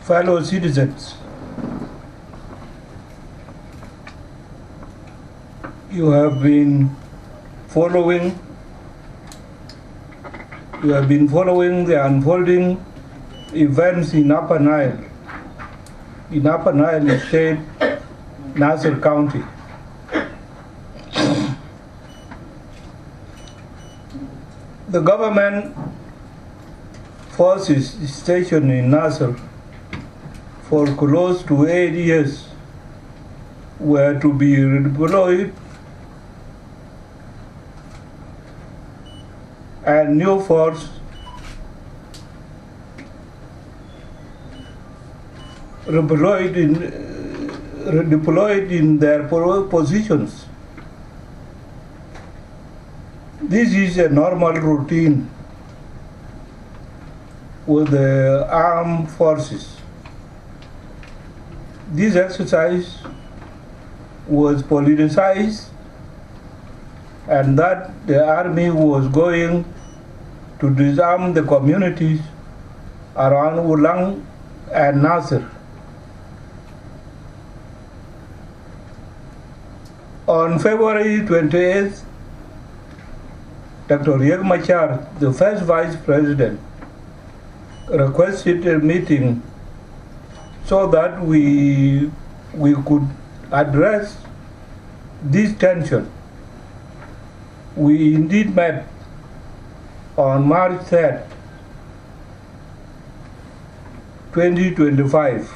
fellow citizens, you have been following the unfolding events in Upper Nile State, Naser County. The government forces stationed in Naser for close to 8 years were to be redeployed, and new force redeployed in their positions. This is a normal routine with the armed forces. This exercise was politicized, and that the army was going to disarm the communities around Ulang and Naser. On February 28th, Dr. Riek Machar, the first vice president, requested a meeting so that we could address this tension. We indeed met on March 3rd, 2025.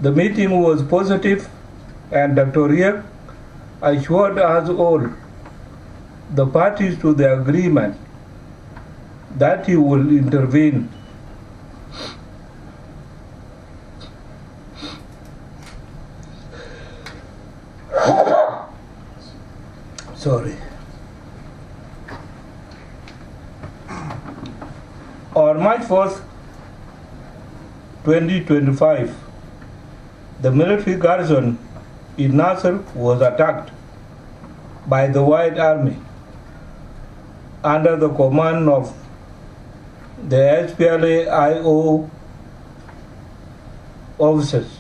The meeting was positive, and Dr. Riek assured us all, the parties to the agreement, that he will intervene. Sorry. On March 4th, 2025, the military garrison in Naser was attacked by the White Army under the command of the SPLA-IO officers.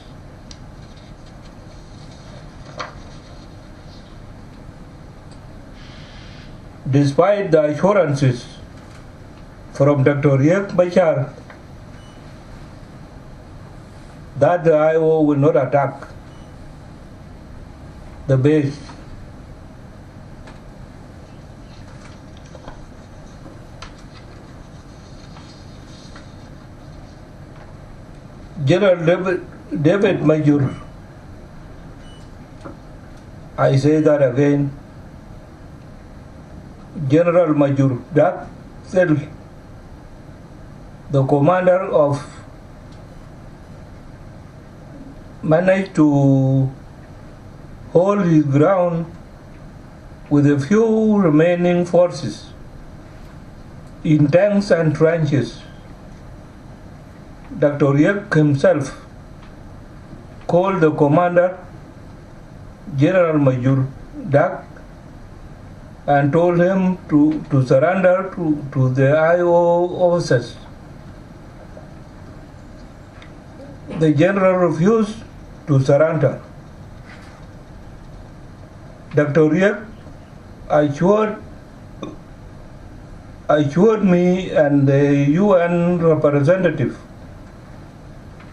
Despite the assurances from Dr. Riek Machar that the IO will not attack the base, General David Major, I say that again, General Major Dak Sel, the commander of, managed to hold his ground with a few remaining forces in tanks and trenches. Dr. Riek himself called the commander, General Major Dak, and told him to surrender to the IO officers. The general refused to surrender. Dr. Riek assured me and the UN representative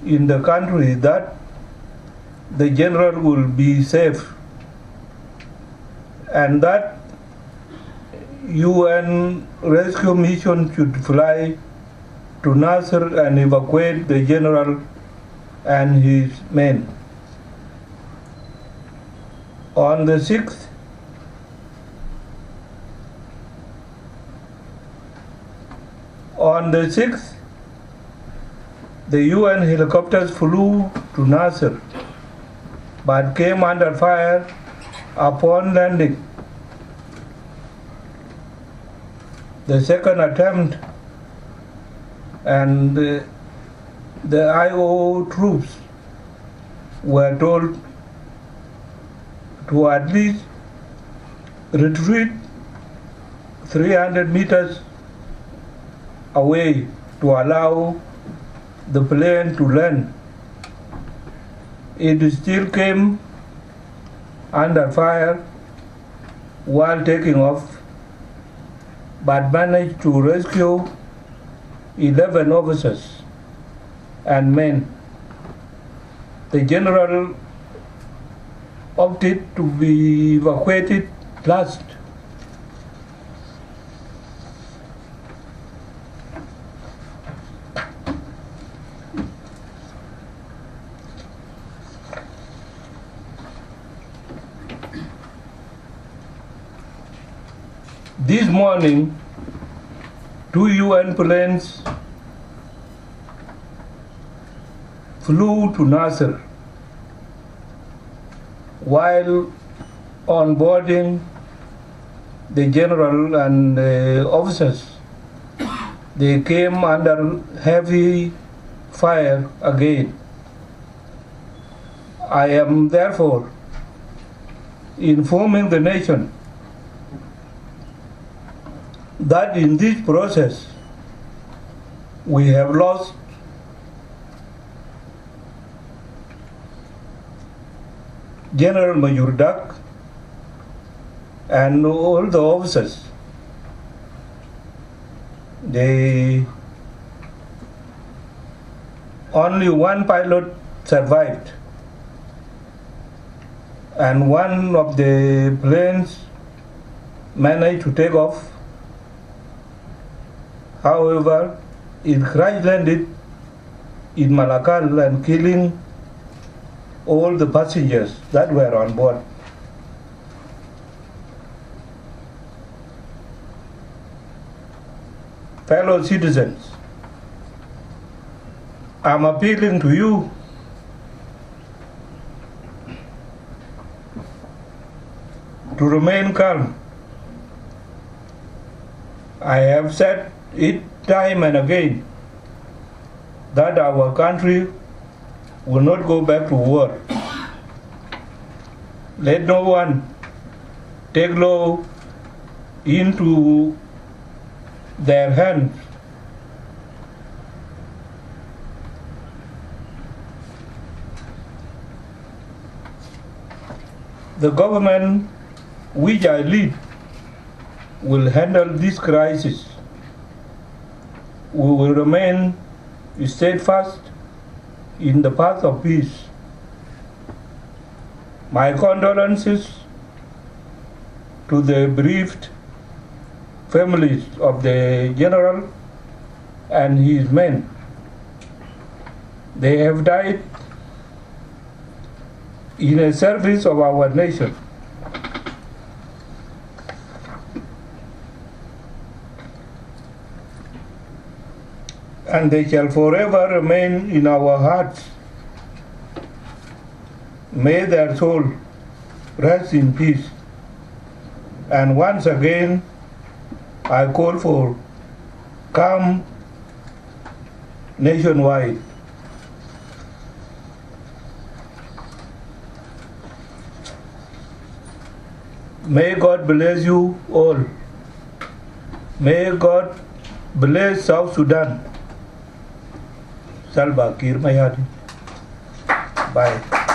in the country that the general will be safe and that UN rescue mission should fly to Naser and evacuate the general and his men. On the 6th, the UN helicopters flew to Naser but came under fire upon landing. The second attempt, and the IO troops were told to at least retreat 300 meters away to allow the plane to land. It still came under fire while taking off, but managed to rescue 11 officers and men. The general opted to be evacuated last. This morning, 2 UN planes flew to Naser. While onboarding the general and officers, they came under heavy fire again. I am therefore informing the nation that in this process we have lost General Mayardit and all the officers. Only one pilot survived, and one of the planes managed to take off. However, it crash landed in Malakal and killing all the passengers that were on board. Fellow citizens, I'm appealing to you to remain calm. I have said it time and again that our country will not go back to war. Let no one take law into their hands. The government which I lead will handle this crisis. We will remain steadfast in the path of peace. My condolences to the bereaved families of the general and his men. They have died in a service of our nation. And they shall forever remain in our hearts. May their soul rest in peace. And once again, I call for calm nationwide. May God bless you all. May God bless South Sudan. Salva, Kiir, Mayardit. Bye.